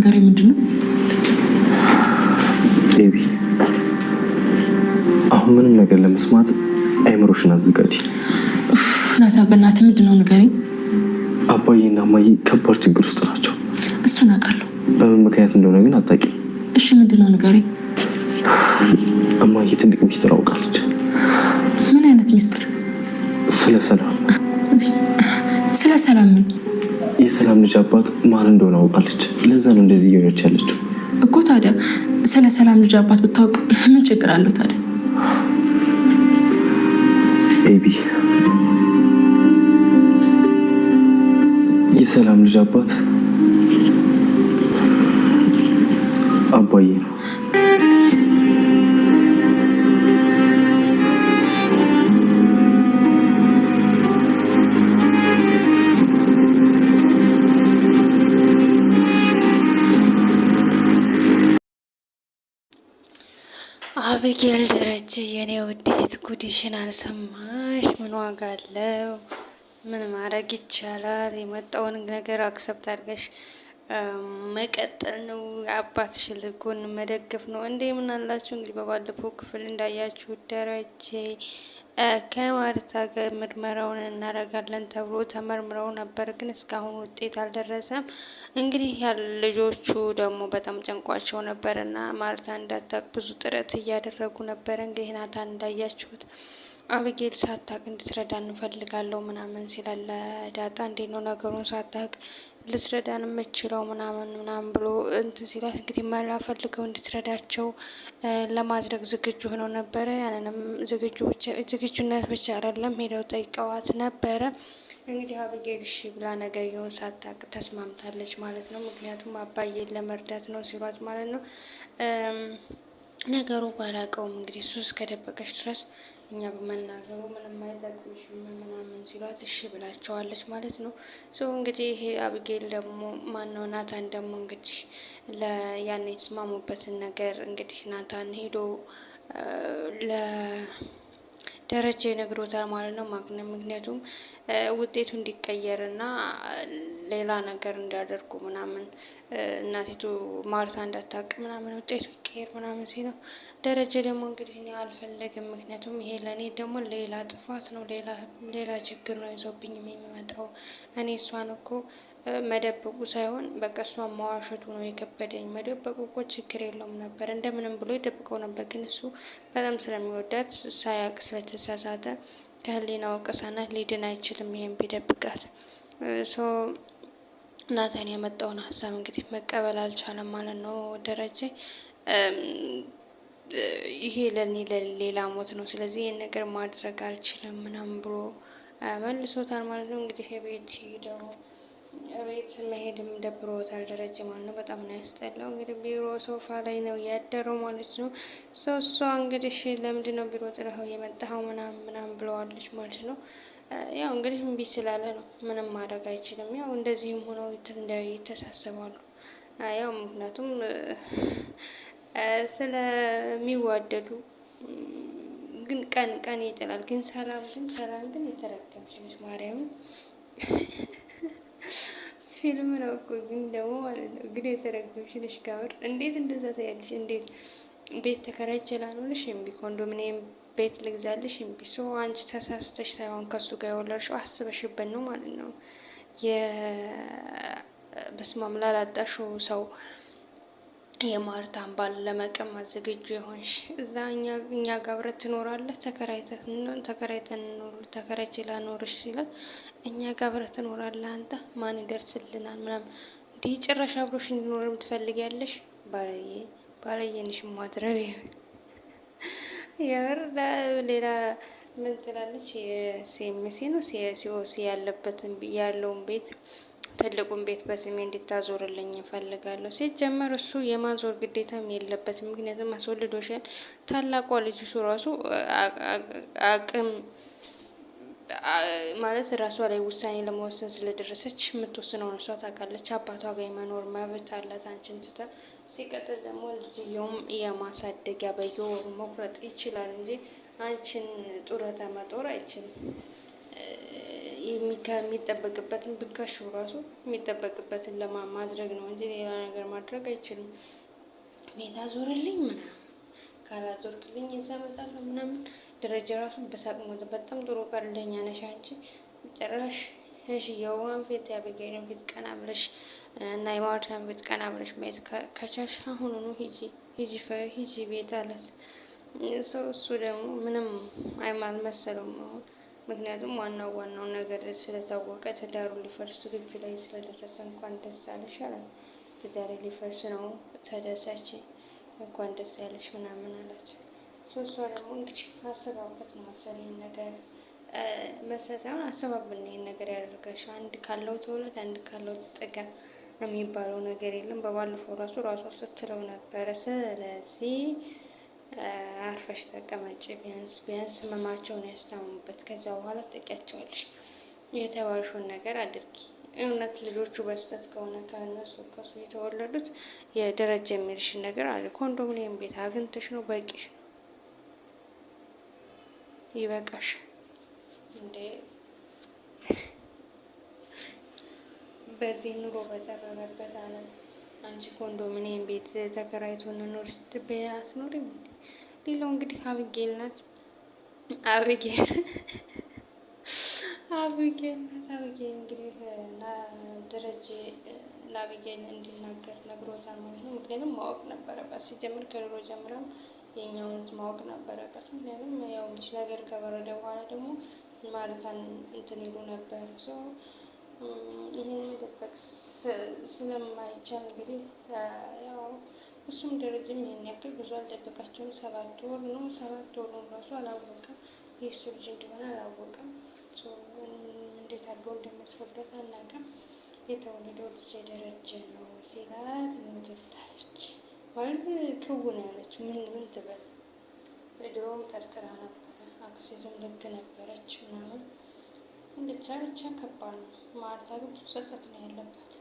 ነገር ምንድነው? ቤቢ አሁን ምንም ነገር ለመስማት አይምሮሽን አዘጋጂ። ናታ በእናትህ ምንድነው ንገረኝ። አባዬና እማዬ ከባድ ችግር ውስጥ ናቸው። እሱን አውቃለሁ። በምን ምክንያት እንደሆነ ግን አታውቂም። እሺ ምንድነው ንገረኝ። እማዬ ትልቅ ሚስጥር አውቃለች። ምን አይነት ሚስጥር? ስለ ሰላም። ስለ ሰላም ምን? የሰላም ልጅ አባት ማን እንደሆነ አውቃለች። ለዛ ነው እንደዚህ እየሆነች ያለችው እኮ። ታዲያ ስለ ሰላም ልጅ አባት ብታውቅ ምን ችግር አለው ታዲያ? ቤቢ የሰላም ልጅ አባት አባዬ ነው። አቢጌል ደረጀ የኔ ውዴት ጉዲሽን አልሰማሽ? ምን ዋጋ አለው? ምን ማድረግ ይቻላል? የመጣውን ነገር አክሰብት አድርገሽ መቀጠል ነው። አባትሽ ልጎን መደገፍ ነው። እንዴ ምን አላችሁ እንግዲህ በባለፈው ክፍል እንዳያችሁ ደረጀ ከማርታ ጋር ምርመራውን እናደርጋለን ተብሎ ተመርምረው ነበር፣ ግን እስካሁን ውጤት አልደረሰም። እንግዲህ ልጆቹ ደግሞ በጣም ጨንቋቸው ነበር እና ማርታ እንዳታቅ ብዙ ጥረት እያደረጉ ነበረ። እንግዲህ ናታን እንዳያችሁት አቢጌል ሳታቅ እንድትረዳ እንፈልጋለሁ ምናምን ሲላለ ዳጣ እንዴት ነው ነገሩን ሳታቅ ልትረዳን የምችለው ምናምን ብሎ እንትን ሲላት እንግዲህ መላ ፈልገው እንድትረዳቸው ለማድረግ ዝግጁ ሆነው ነበረ። ያንንም ዝግጁነት ብቻ አይደለም ሄደው ጠይቀዋት ነበረ። እንግዲህ አቢጌል እሺ ብላ ነገርየውን ሳታቅ ተስማምታለች ማለት ነው። ምክንያቱም አባዬን ለመርዳት ነው ሲሏት ማለት ነው። ነገሩ ባላቀውም እንግዲህ እሱ እስከደበቀች ድረስ እኛ በመናገሩ ምንም አይጠቅምሽም ምናምን ሲሏት እሺ ብላቸዋለች ማለት ነው። እንግዲህ ይሄ አቢጌል ደግሞ ማነው ናታን ደግሞ እንግዲህ ያን የተስማሙበትን ነገር እንግዲህ ናታን ሄዶ ለደረጃ ይነግሮታል ማለት ነው። ምክንያቱም ውጤቱ እንዲቀየርና ሌላ ነገር እንዳደርጉ ምናምን እናቲቱ ማርታ እንዳታውቅ ምናምን ውጤቱ ይቀየር ምናምን ሲለው ደረጀ ደግሞ እንግዲህ እኔ አልፈለግም። ምክንያቱም ይሄ ለእኔ ደግሞ ሌላ ጥፋት ነው፣ ሌላ ችግር ነው ይዞብኝ የሚመጣው። እኔ እሷን እኮ መደበቁ ሳይሆን በቃ እሷን ማዋሸቱ ነው የከበደኝ። መደበቁ እኮ ችግር የለውም ነበር፣ እንደምንም ብሎ ይደብቀው ነበር። ግን እሱ በጣም ስለሚወዳት ሳያውቅ ስለተሳሳተ ከህሊና ወቀሳናት ሊድን አይችልም ይሄን ቢደብቃት። ናታን የመጣውን ሀሳብ እንግዲህ መቀበል አልቻለም ማለት ነው ደረጀ። ይሄ ለኔ ለሌላ ሞት ነው፣ ስለዚህ ይህን ነገር ማድረግ አልችልም ምናምን ብሎ መልሶታል ማለት ነው። እንግዲህ ቤት ሄደው ቤት መሄድም ደብሮታል ደረጀ ማለት ነው። በጣም ነው ያስጠላው። እንግዲህ ቢሮ ሶፋ ላይ ነው ያደረው ማለት ነው። እሷ እንግዲህ ለምንድን ነው ቢሮ ጥለኸው የመጣኸው ምናምን ብለዋለች ማለት ነው። ያው እንግዲህ እምቢ ስላለ ነው፣ ምንም ማድረግ አይችልም። ያው እንደዚህም ሆነው ይተሳሰባሉ። ያው ምክንያቱም ስለሚዋደዱ ግን ቀን ይጥላል። ግን ሰላም ግን የተረገምሽ ነሽ ማርያምን። ፊልም ነው እኮ ግን ደግሞ ማለት ነው። ግን የተረገምሽ ነሽ ጋር እንዴት እንደዛ ታያለሽ? እንዴት ቤት ተከራይቼ ላኖርሽ እምቢ፣ ኮንዶሚኒየም ቤት ልግዛልሽ እምቢ። አንቺ ተሳስተሽ ሳይሆን ከሱ ጋር የወለድሽው አስበሽበት ነው ማለት ነው። በስማም ላላጣሽው ሰው የማርታን ባል ለመቀማት ዝግጁ የሆንሽ እዛ እኛ ጋር አብረህ ትኖራለህ፣ ተከራይቼ ላኖርሽ ሲላት እኛ ጋር አብረህ ትኖራለህ አንተ ማን ይደርስልናል ምናምን። እንዲህ ጭራሽ አብሮሽ እንዲኖርም ትፈልጊያለሽ? ባለየንሽ ማድረግ የምር ሌላ ምን ትላለች? የሴምሲ ነው ሲኦሲ ያለውን ቤት ትልቁን ቤት በስሜ እንድታዞርልኝ እፈልጋለሁ። ሲጀመር እሱ የማዞር ግዴታም የለበትም። ምክንያቱም አስወልዶሻል። ታላቋ ልጅሱ ራሱ አቅም ማለት ራሷ ላይ ውሳኔ ለመወሰን ስለደረሰች የምትወስነውን እሷ ታውቃለች። አባቷ ጋር የመኖር መብት አላት አንቺን ትታ። ሲቀጥል ደግሞ ልጅየውም የማሳደጊያ በየወሩ መቁረጥ ይችላል እንጂ አንቺን ጡረታ መጦር አይችልም። የሚጠበቅበትን ብካሽ ራሱ የሚጠበቅበትን ለማድረግ ነው እንጂ ሌላ ነገር ማድረግ አይችልም። ቤት አዞርልኝ ምናምን ካላዞርክልኝ እዛ እመጣለሁ ምናምን። ደረጃ ራሱ በሳቅ ሞተ። በጣም ጥሩ ቀልደኛ ነሽ አንቺ ጭራሽ። እሺ የዋን ፊት ያበገኝን ፊት ቀና ብለሽ እና የማወዳን ፊት ቀና ብለሽ ማየት ከቻልሽ አሁኑኑ ሂጂ ቤት አላት። እሱ ደግሞ ምንም አልመሰለውም አሁን። ምክንያቱም ዋናው ነገር ስለታወቀ ትዳሩ ሊፈርስ ግቢ ላይ ስለደረሰ እንኳን ደስ አለሽ አላት። ትዳሬ ሊፈርስ ነው ተደሳች፣ እንኳን ደስ ያለሽ ምናምን አላት። እሷ ደግሞ እንግዲህ አስባበት ነው መሰለኝ ነገር መሰሳውን አሰባብን ይሄን ነገር ያደርጋሽ። አንድ ካለው ተወለድ አንድ ካለው ተጠጋ የሚባለው ነገር የለም። በባለፈው ራሷ ስትለው ነበረ። ስለዚህ አርፈሽ ተቀመጭ፣ ቢያንስ ህመማቸውን ያስታሙበት፣ ከዛ በኋላ ትጠቂያቸዋለሽ። የተባልሽውን ነገር አድርጊ። እውነት ልጆቹ በስተት ከሆነ ከሱ የተወለዱት የደረጃ የሚልሽን ነገር አለ። ኮንዶሚኒየም ቤት አግኝተሽ ነው በቂሽ፣ ይበቃሽ። እንዴ በዚህ ኑሮ በጠረረበት ዓለም አንቺ ኮንዶሚኒየም ቤት ተከራይቶ እንኖር ስትበይ አትኖሪም። ሌላው እንግዲህ አብጌል ናት። አብጌል እንግዲህ ደረጀ ለአብጌል እንዲናገር ነግሮታል ማለት ነው። ምክንያቱም ማወቅ ነበረበት ሲጀምር ከድሮ ጀምረም የኛውን ማወቅ ነበረበት። ምክንያቱም ያው ልጅ ነገር ከበረደ በኋላ ደግሞ ማለታን እንትን ይሉ ነበር። ይህን መደበቅ ስለማይቻል እንግዲህ ያው እሱም ደረጀም ይህን ያክል ብዙ አልደበቃቸውም። 7 ወር ነው። 7 ወሩን ራሱ አላወቀም። የእሱ ልጅ እንደሆነ አላወቀም። እንዴት አድርገው እንደመስሩበት አናውቅም። የተወለደው ልጅ የደረጀ ነው ሲላት ምን ትታለች ማለት ክውን ያለች ምን ትበል። ድሮም ጠርጥራ ነበረ። አክሴቱም ልክ ነበረች ምናምን ብቻ ከባድ ነው። ማርታ ግን ጸጸት ነው ያለባት።